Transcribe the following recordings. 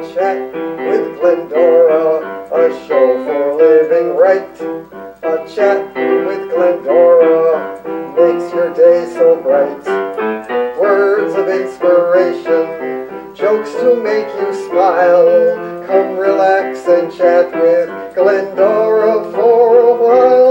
Chat with Glendora, a show for living right. A chat with Glendora makes your day so bright. Words of inspiration, jokes to make you smile. Come relax and chat with Glendora for a while.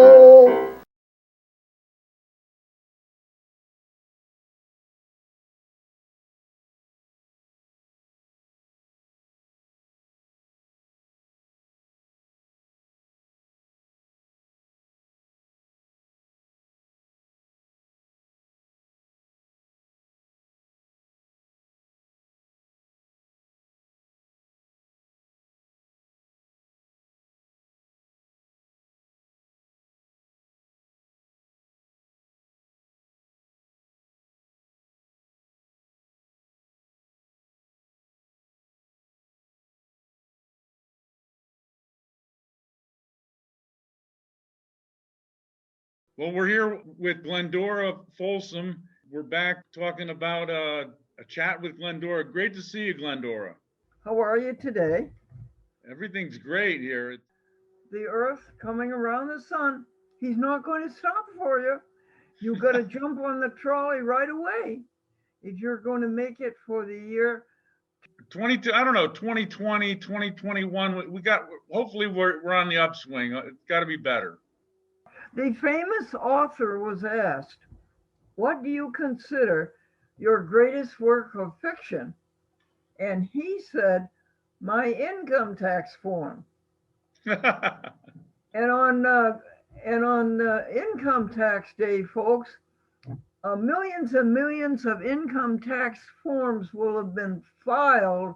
Well, we're here with Glendora Folsom. We're back talking about a chat with Glendora. Great to see you, Glendora. How are you today? Everything's great here. The Earth coming around the sun. He's not going to stop for you. You got to jump on the trolley right away if you're going to make it for the year 22, I don't know, 2020, 2021. We got, hopefully, we're on the upswing. It's got to be better. The famous author was asked, "What do you consider your greatest work of fiction?" And he said, "My income tax form." And on income tax day, folks, millions and millions of income tax forms will have been filed,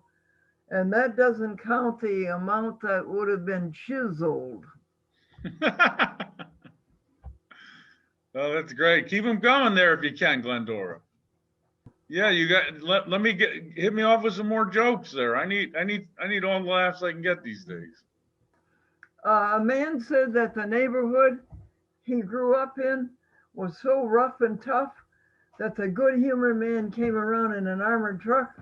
and that doesn't count the amount that would have been chiseled. Oh, that's great. Keep them going there if you can, Glendora. Yeah, you got. Let me hit me off with some more jokes there. I need all the laughs I can get these days. A man said that the neighborhood he grew up in was so rough and tough that the good humored man came around in an armored truck.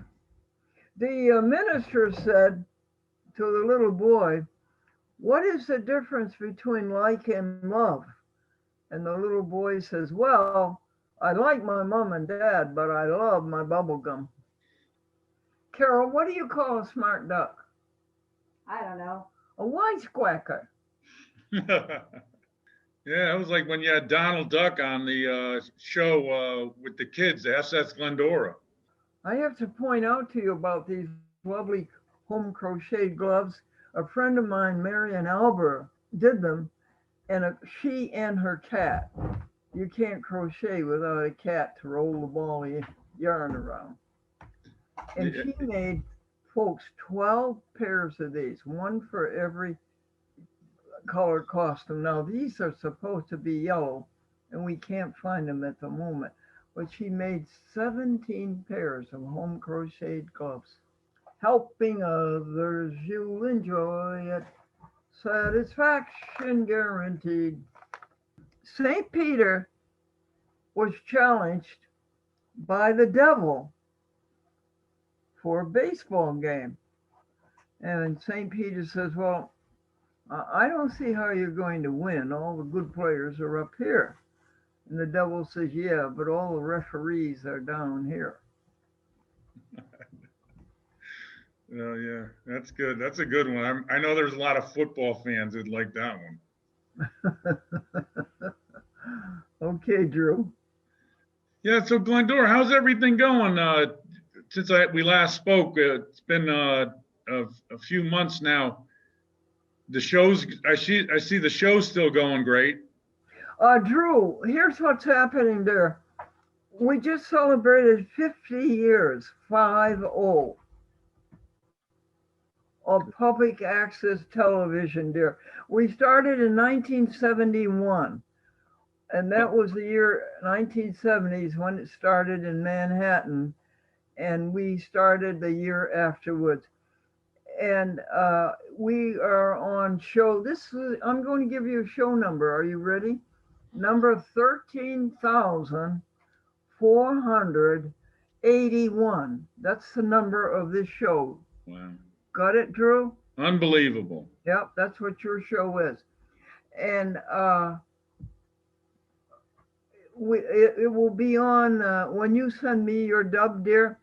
The minister said to the little boy, "What is the difference between like and love?" And the little boy says, "Well, I like my mom and dad, but I love my bubble gum." Carol, what do you call a smart duck? I don't know. A wisecracker. Yeah, it was like when you had Donald Duck on the show with the kids, the SS Glendora. I have to point out to you about these lovely home crocheted gloves. A friend of mine, Marion Albert, did them, and she and her cat. You can't crochet without a cat to roll the ball of yarn around. And she made, folks, 12 pairs of these, one for every color costume. Now, these are supposed to be yellow, and we can't find them at the moment. But she made 17 pairs of home crocheted gloves. Helping others, you'll enjoy it. Satisfaction guaranteed. St. Peter was challenged by the devil for a baseball game. And St. Peter says, "Well, I don't see how you're going to win. All the good players are up here." And the devil says, "Yeah, but all the referees are down here." Oh, yeah, that's good. That's a good one. I know there's a lot of football fans that like that one. Okay, Drew. Yeah, so Glendora, how's everything going? Since we last spoke, it's been a few months now. The shows, I see the show's still going great. Drew, here's what's happening there. We just celebrated 50 years, 50, of public access television, dear. We started in 1971, and that was the year 1970s when it started in Manhattan, and we started the year afterwards. And we are on show. I'm going to give you a show number. Are you ready? Number 13,481. That's the number of this show. Wow. Got it, Drew? Unbelievable. Yep, that's what your show is. And it will be on when you send me your dub, dear,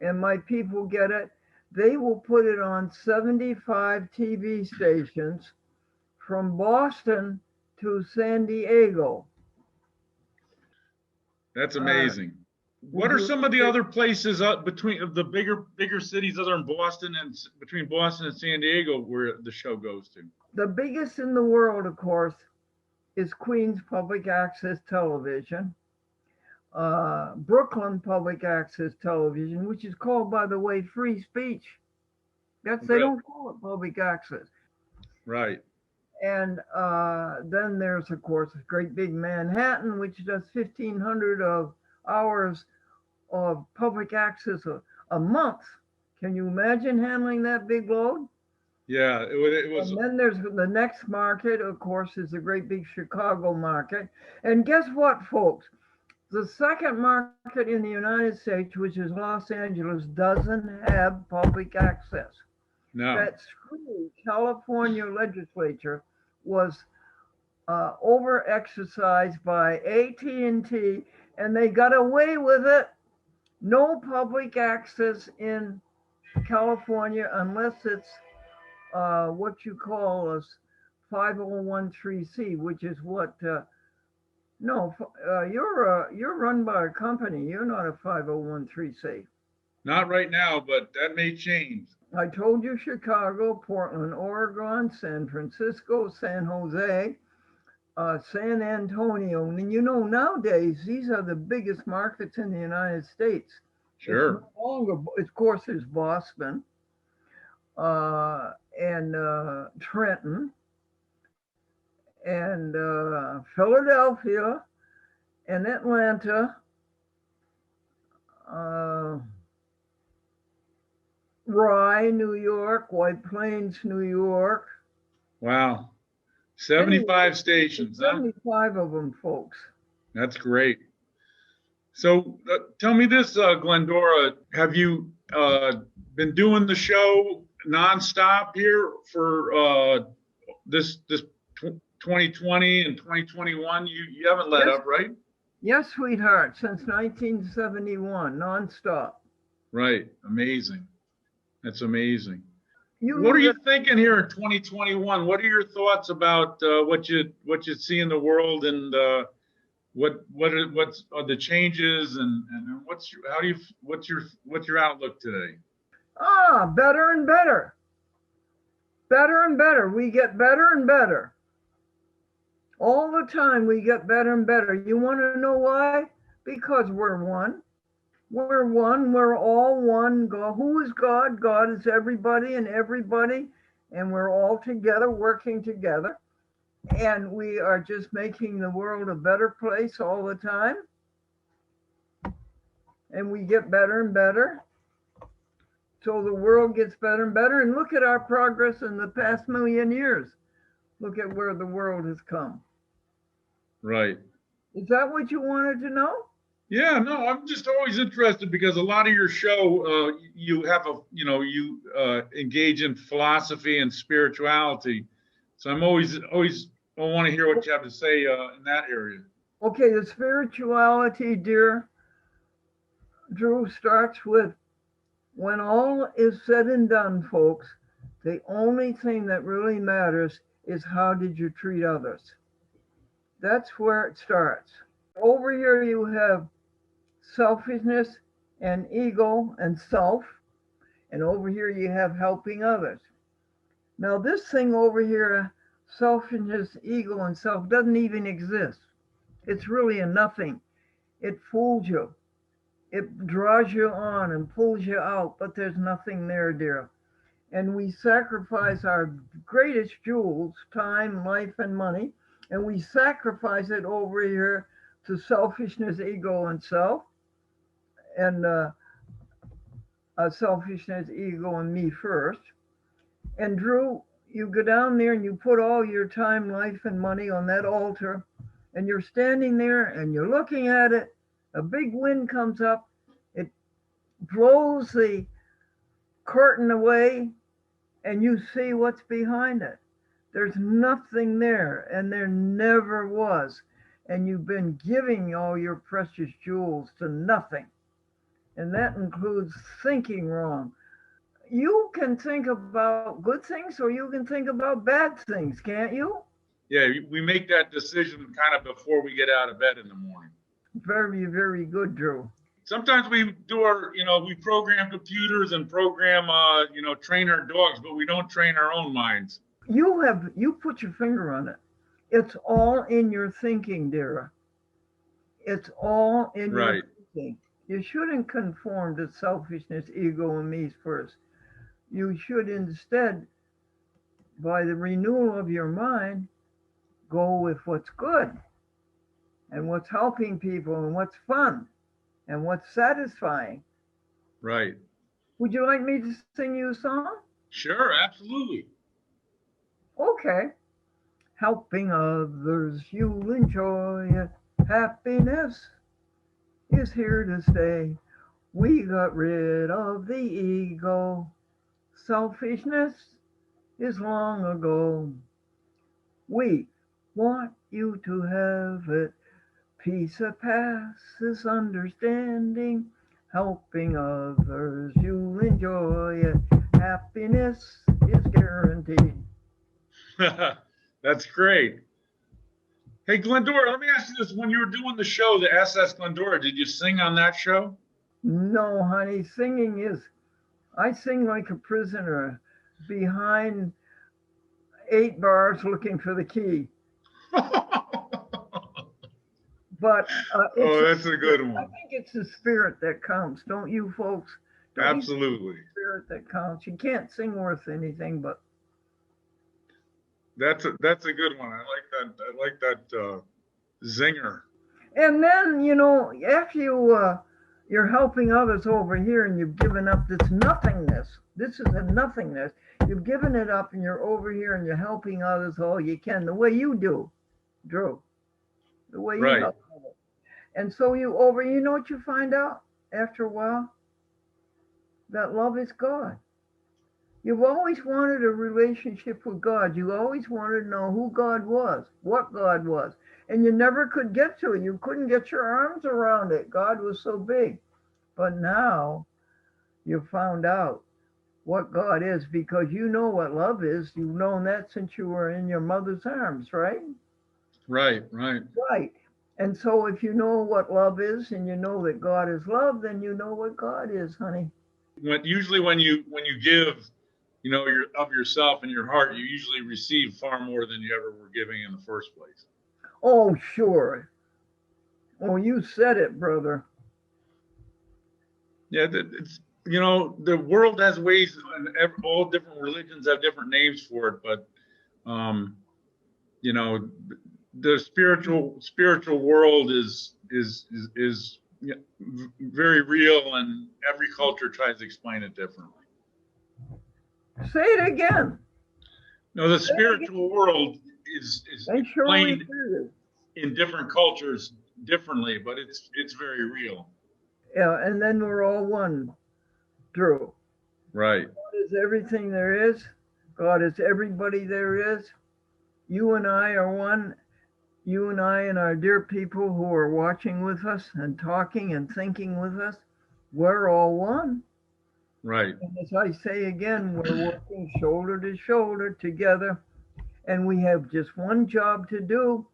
and my people get it. They will put it on 75 TV stations from Boston to San Diego. That's amazing. What are some of the other places between the bigger cities other than Boston and between Boston and San Diego where the show goes to? The biggest in the world, of course, is Queens Public Access Television, Brooklyn Public Access Television, which is called, by the way, free speech. They don't call it public access. Right. And then there's, of course, Great Big Manhattan, which does 1,500 hours of public access a month. Can you imagine handling that big load? Yeah, it was. And then there's the next market, of course, is the great big Chicago market. And guess what, folks? The second market in the United States, which is Los Angeles, doesn't have public access. No. That screwy California legislature was over-exercised by AT&T, and they got away with it. No public access in California unless it's what you call a 501(c), which is what? You're run by a company. You're not a 501(c). Not right now, but that may change. I told you Chicago, Portland, Oregon, San Francisco, San Jose, San Antonio. And you know, nowadays, these are the biggest markets in the United States. Sure. It's no longer, of course, there's Boston and Trenton and Philadelphia and Atlanta, Rye, New York, White Plains, New York. Wow. 75 stations. 75 of them, folks. That's great. So tell me this, Glendora, have you been doing the show nonstop here for this 2020 and 2021? You haven't let up, right? Yes, sweetheart, since 1971, nonstop. Right. Amazing. That's amazing. What are you thinking here in 2021? What are your thoughts about what you see in the world, and what's the changes, and what's your outlook today? Better and better. Better and better. We get better and better. All the time we get better and better. You want to know why? Because we're one. We're one. We're all one. God. Who is God? God is everybody and everybody. And we're all together, working together. And we are just making the world a better place all the time. And we get better and better. So the world gets better and better. And look at our progress in the past 1,000,000 years. Look at where the world has come. Right. Is that what you wanted to know? Yeah, no, I'm just always interested because a lot of your show, you have you engage in philosophy and spirituality. So I'm always I want to hear what you have to say in that area. Okay, the spirituality, dear Drew, starts with when all is said and done, folks, the only thing that really matters is how did you treat others. That's where it starts. Over here you have selfishness and ego and self, and over here you have helping others. Now this thing over here, selfishness, ego, and self, doesn't even exist. It's really a nothing. It fools you. It draws you on and pulls you out, but there's nothing there, dear. And we sacrifice our greatest jewels, time, life, and money, and we sacrifice it over here to selfishness, ego, and self, and selfishness, ego, and me first. And Drew, you go down there and you put all your time, life, and money on that altar, and you're standing there and you're looking at it. A big wind comes up, it blows the curtain away, and you see what's behind it. There's nothing there, and there never was. And you've been giving all your precious jewels to nothing. And that includes thinking wrong. You can think about good things or you can think about bad things, can't you? Yeah, we make that decision kind of before we get out of bed in the morning. Very, very good, Drew. Sometimes we do our, we program computers and program, train our dogs, but we don't train our own minds. You put your finger on it. It's all in your thinking, dear. It's all in your thinking. You shouldn't conform to selfishness, ego, and me first. You should instead, by the renewal of your mind, go with what's good and what's helping people and what's fun and what's satisfying. Right. Would you like me to sing you a song? Sure, absolutely. Okay. Helping others, you'll enjoy it. Happiness is here to stay. We got rid of the ego. Selfishness is long ago. We want you to have it. Peace that passes understanding. Helping others, you'll enjoy it. Happiness is guaranteed. That's great. Hey, Glendora, let me ask you this. When you were doing the show, the SS Glendora, did you sing on that show? No, honey. I sing like a prisoner behind 8 bars looking for the key. But that's a good one. I think it's the spirit that counts, don't you, folks? Absolutely. The spirit that counts. You can't sing worth anything, but that's a good one. I like that zinger. And then after you're helping others over here, and you've given up this nothingness. This is a nothingness. You've given it up, and you're over here, and you're helping others all you can, the way you do, Drew. The way you help others. And so you know what you find out after a while? That love is God. You've always wanted a relationship with God. You always wanted to know who God was, what God was. And you never could get to it. You couldn't get your arms around it. God was so big. But now you've found out what God is, because you know what love is. You've known that since you were in your mother's arms, right? Right. Right. And so if you know what love is and you know that God is love, then you know what God is, honey. Usually when you give, of yourself and your heart, you usually receive far more than you ever were giving in the first place. Oh, sure. Oh, you said it, brother. Yeah, it's the world has ways, and all different religions have different names for it, but the spiritual world is very real, and every culture tries to explain it differently. Say it again. No, the spiritual world is explained in different cultures differently, but it's very real. Yeah, and then we're all one, Drew. Right. God is everything there is. God is everybody there is. You and I are one. You and I and our dear people who are watching with us and talking and thinking with us, we're all one. Right. And as I say again, we're working shoulder to shoulder together, and we have just one job to do.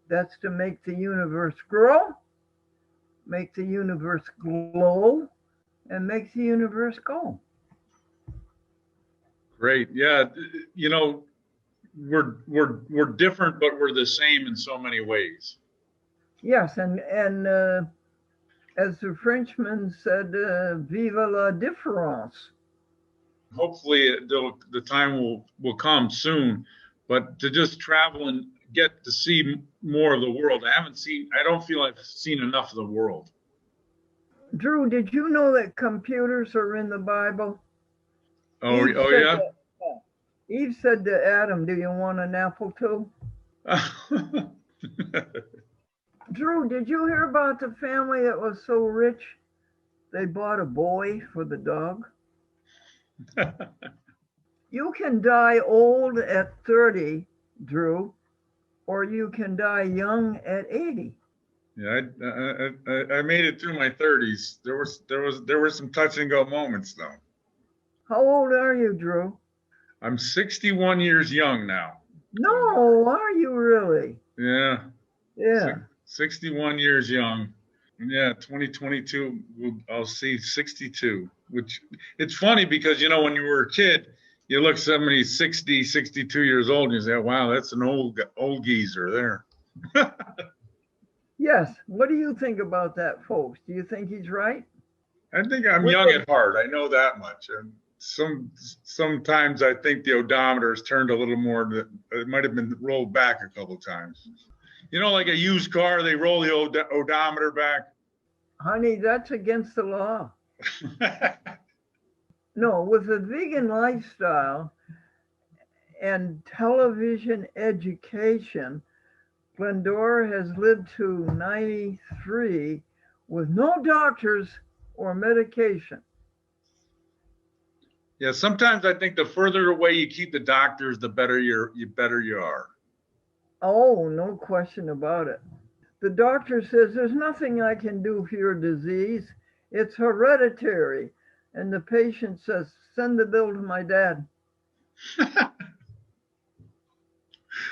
That's to make the universe grow, make the universe glow, and make the universe go. Great. Yeah. We're different, but we're the same in so many ways. Yes, and as the Frenchman said, "Vive la différence." Hopefully, the time will come soon, but to just travel and get to see more of the world. I don't feel I've seen enough of the world. Drew, did you know that computers are in the Bible? Oh yeah. Eve said to Adam, "Do you want an apple too?" Drew, did you hear about the family that was so rich they bought a boy for the dog? You can die old at 30, Drew, or you can die young at 80. Yeah, I made it through my 30s. There were some touch and go moments though. How old are you, Drew? I'm 61 years young now. No, are you really? Yeah. Yeah. 61 years young. Yeah, 2022, I'll see 62, which it's funny because, you know, when you were a kid, you look somebody 60, 62 years old and you say, wow, that's an old geezer there. Yes. What do you think about that, folks? Do you think he's right? I think I'm young at heart. I know that much. And sometimes I think the odometer has turned a little more. It might have been rolled back a couple of times. You know, like a used car, they roll the odometer back. Honey, that's against the law. No, with a vegan lifestyle and television education, Glendora has lived to 93 with no doctors or medication. Yeah, sometimes I think the further away you keep the doctors, the better you are. Oh, no question about it. The doctor says there's nothing I can do for your disease. It's hereditary. And the patient says, send the bill to my dad.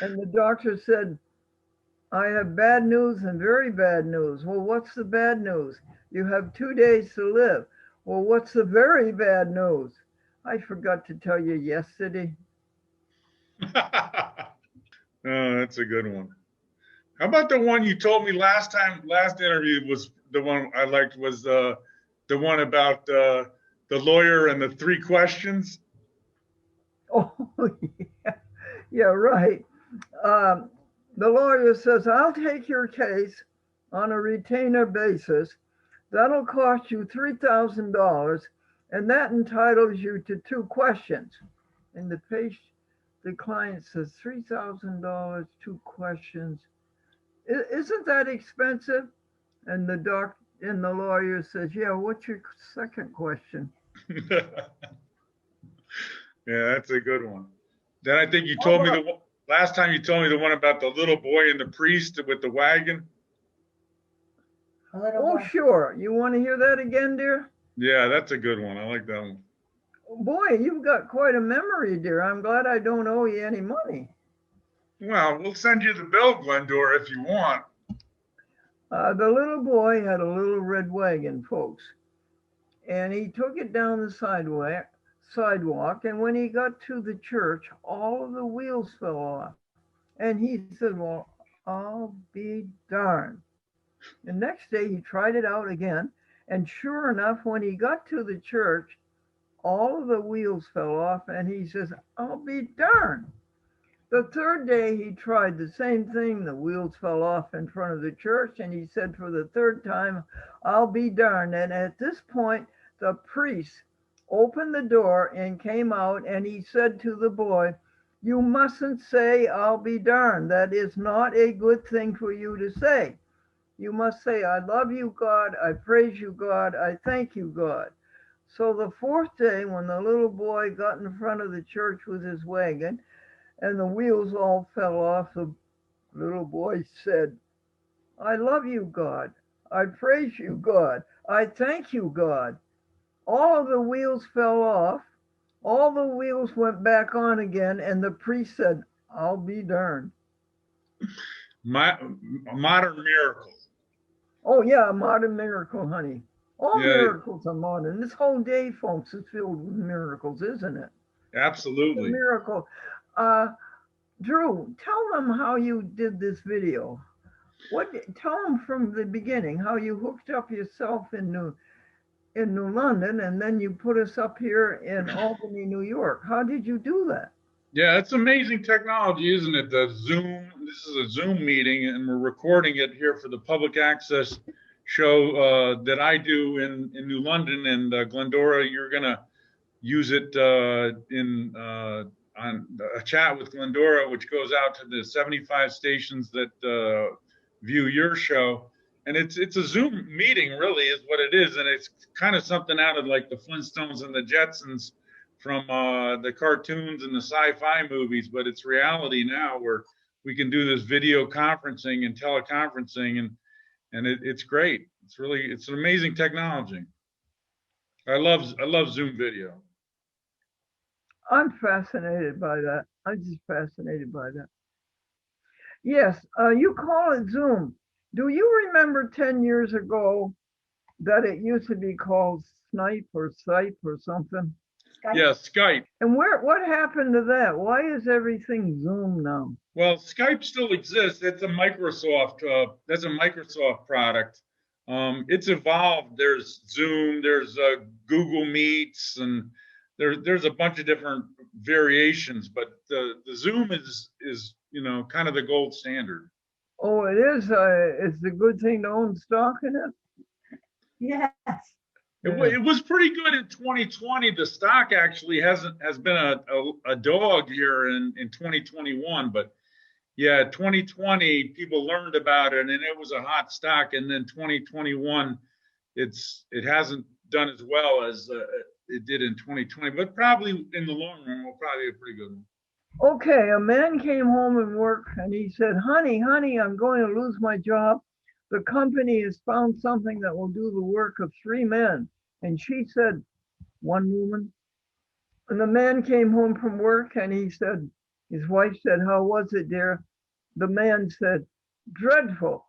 And the doctor said, I have bad news and very bad news. Well, what's the bad news? You have 2 days to live. Well, what's the very bad news? I forgot to tell you yesterday. Oh, that's a good one. How about the one you told me last interview was the one I liked was the one about the lawyer and the 3 questions? Oh, yeah, yeah, right. The lawyer says, I'll take your case on a retainer basis. That'll cost you $3,000, and that entitles you to 2 questions. And the client says, $3,000, 2 questions. Isn't that expensive? And the lawyer says, yeah, what's your second question? Yeah, that's a good one. Then I think you told me last time you told me the one about the little boy and the priest with the wagon. Oh, sure. You want to hear that again, dear? Yeah, that's a good one. I like that one. Boy, you've got quite a memory, dear. I'm glad I don't owe you any money. Well, we'll send you the bill, Glendora, if you want. The little boy had a little red wagon, folks, and he took it down the sidewalk, and when he got to the church, all of the wheels fell off. And he said, well, I'll be darned. The next day he tried it out again, and sure enough, when he got to the church, all of the wheels fell off, and he says, I'll be darned. The third day he tried the same thing. The wheels fell off in front of the church, and he said for the third time, I'll be darned. And at this point, the priest opened the door and came out, and he said to the boy, you mustn't say, I'll be darned. That is not a good thing for you to say. You must say, I love you, God. I praise you, God. I thank you, God. So the fourth day, when the little boy got in front of the church with his wagon and the wheels all fell off, the little boy said, I love you, God. I praise you, God. I thank you, God. All of the wheels fell off. All the wheels went back on again, and the priest said, I'll be darned. Modern miracle. Oh, yeah, a modern miracle, honey. All miracles are modern. This whole day, folks, is filled with miracles, isn't it? Absolutely. It's a miracle. Drew, tell them how you did this video. Tell them from the beginning how you hooked up yourself in New London, and then you put us up here in Albany, New York. How did you do that? Yeah, it's amazing technology, isn't it? The Zoom, this is a Zoom meeting, and we're recording it here for the public access show that I do in New London. And Glendora, you're going to use it on a chat with Glendora, which goes out to the 75 stations that view your show. And it's a Zoom meeting, really, is what it is. And it's kind of something out of like the Flintstones and the Jetsons from the cartoons and the sci-fi movies, but it's reality now where we can do this video conferencing and teleconferencing, and it's great. It's an amazing technology. I love Zoom video. I'm fascinated by that. I'm just fascinated by that. Yes, you call it Zoom. Do you remember 10 years ago that it used to be called Snipe or Skype or something? Skype. Yeah, Skype. And what happened to that? Why is everything Zoom now? Well, Skype still exists. It's a Microsoft. That's a Microsoft product. It's evolved. There's Zoom. There's Google Meets, and there's a bunch of different variations. But the Zoom is kind of the gold standard. Oh, it is. It's a good thing to own stock in it. Yes. It was pretty good in 2020. The stock actually has been a dog here in 2021, but yeah, 2020 people learned about it and it was a hot stock, and then 2021 it hasn't done as well as it did in 2020, but probably in the long run will probably be a pretty good one. Okay, a man came home and work and he said, honey, I'm going to lose my job. The company has found something that will do the work of 3 men. And she said, 1 woman. And the man came home from work and he said, his wife said, how was it, dear? The man said, dreadful.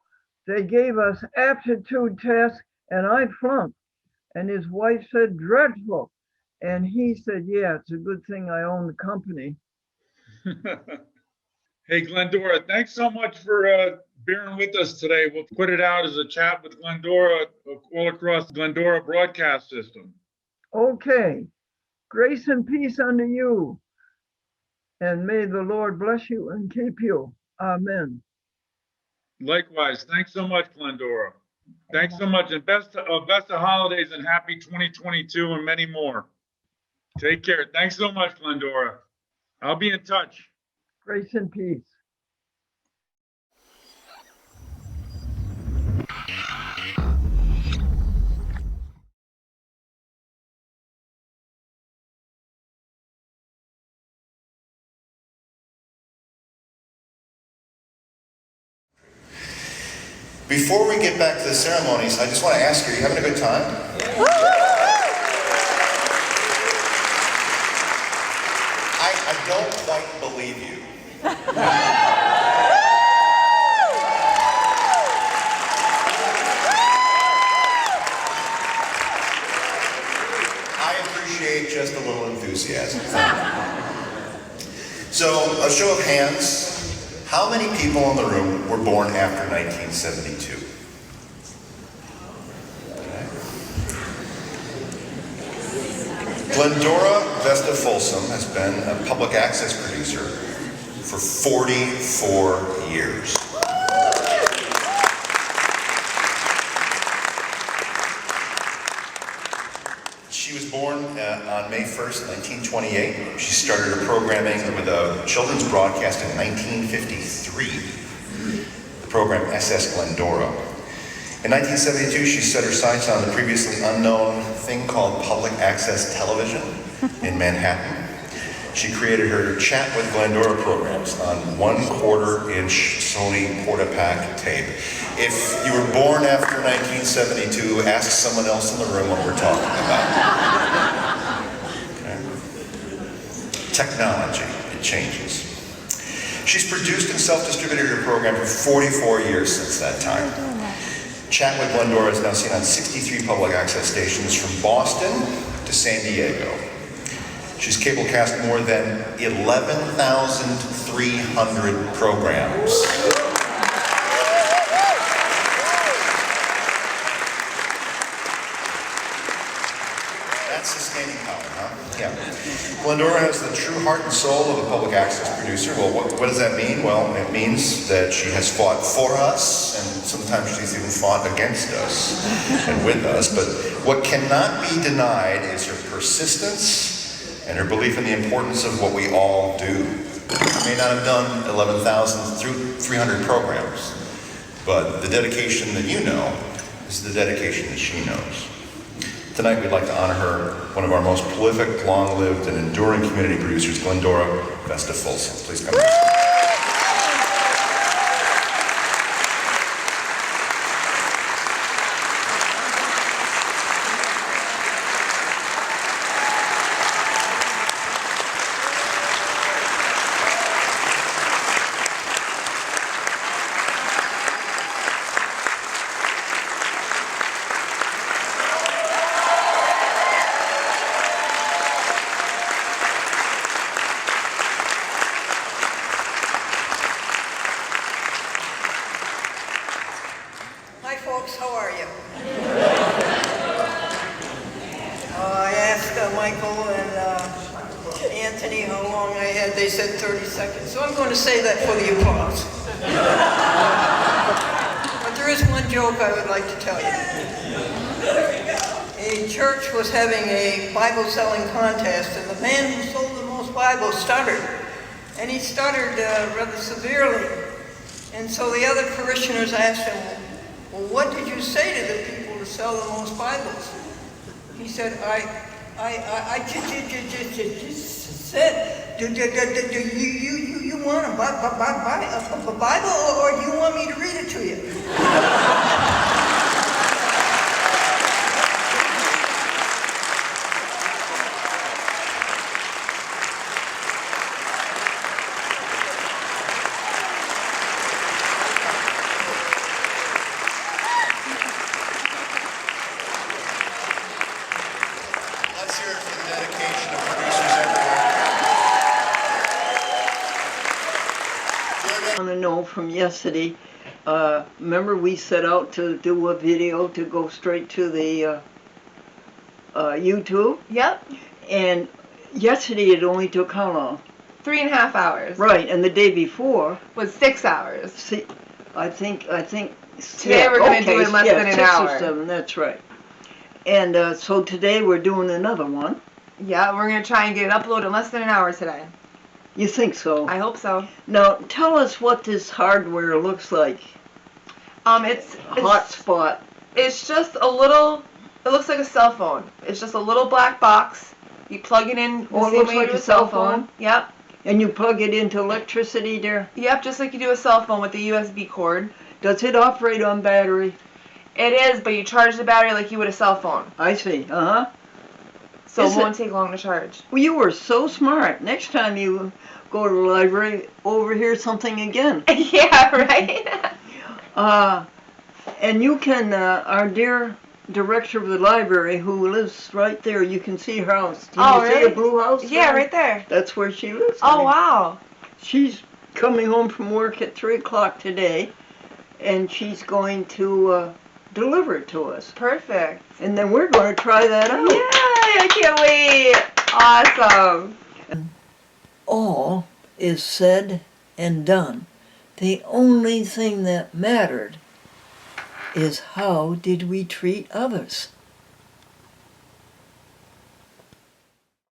They gave us aptitude tests and I flunked. And his wife said, dreadful. And he said, yeah, it's a good thing I own the company. Hey, Glendora, thanks so much for bearing with us today. We'll put it out as a chat with Glendora all across the Glendora broadcast system. Okay. Grace and peace unto you. And may the Lord bless you and keep you. Amen. Likewise. Thanks so much, Glendora. Thanks so much. And best of holidays and happy 2022 and many more. Take care. Thanks so much, Glendora. I'll be in touch. Grace and peace. Before we get back to the ceremonies, I just want to ask you, are you having a good time? I don't quite believe you. I appreciate just a little enthusiasm. So, a show of hands. How many people in the room were born after 1972? Okay. Glendora Vesta Folsom has been a public access producer for 44 years. She was born on May 1st, 1928. She started her programming with a children's broadcast in 1953, the program SS Glendora. In 1972, she set her sights on the previously unknown thing called public access television in Manhattan. She created her Chat with Glendora programs on 1/4-inch Sony Portapack tape. If you were born after 1972, ask someone else in the room what we're talking about. Okay. Technology, it changes. She's produced and self-distributed her program for 44 years since that time. Chat with Glendora is now seen on 63 public access stations from Boston to San Diego. She's cablecast more than 11,300 programs. That's sustaining power, huh? Yeah. Glendora has the true heart and soul of a public access producer. Well, what does that mean? Well, it means that she has fought for us, and sometimes she's even fought against us and with us. But what cannot be denied is her persistence and her belief in the importance of what we all do. I may not have done 11,300 programs, but the dedication that you know is the dedication that she knows. Tonight we'd like to honor her, one of our most prolific, long-lived, and enduring community producers, Glendora, Vesta, Folsom. Please come. Hi folks, how are you? I asked Michael and Anthony how long I had. They said 30 seconds, so I'm going to say that for the applause. But there is one joke I would like to tell you. A church was having a Bible selling contest, and the man who sold the most Bibles stuttered. And he stuttered rather severely. And so the other parishioners asked him, well, what did you say to the people to sell the most Bibles? He said, I just said, do you want to buy a Bible, or do you want me to read it to you? Let's hear it for the dedication of producers everywhere. I want to know from yesterday, remember we set out to do a video to go straight to the YouTube? Yep, And yesterday it only took how long? 3.5 hours. Right, and the day before, Was 6 hours. see, I think. Today we're gonna do it in less than an 6 hour. or 7, that's right. And so today we're doing another one. Yeah, we're gonna try and get it uploaded in less than an hour today. You think so? I hope so. Now tell us what this hardware looks like. It's Hotspot. it's just a little. It looks like a cell phone. It's just a little black box. You plug it in the Oh, it same looks way you like do a a cell cell phone? phone. Yep. And you plug it into electricity there. Yep, just like you do a cell phone with the USB cord. Does it operate on battery? It is, but you charge the battery like you would a cell phone. I see. Uh-huh. So Is it won't take long to charge. Well, you were so smart. Next time you go to the library, overhear something again. Yeah, right? And you can, our dear director of the library, who lives right there, you can see her house. Can Oh, you see really? a blue house? Yeah, there? right there. That's where she lives. Oh, wow. She's coming home from work at 3 o'clock today, and she's going to deliver it to us. Perfect. And then we're going to try that out. Yay, I can't wait. Awesome. All is said and done. The only thing that mattered is how did we treat others.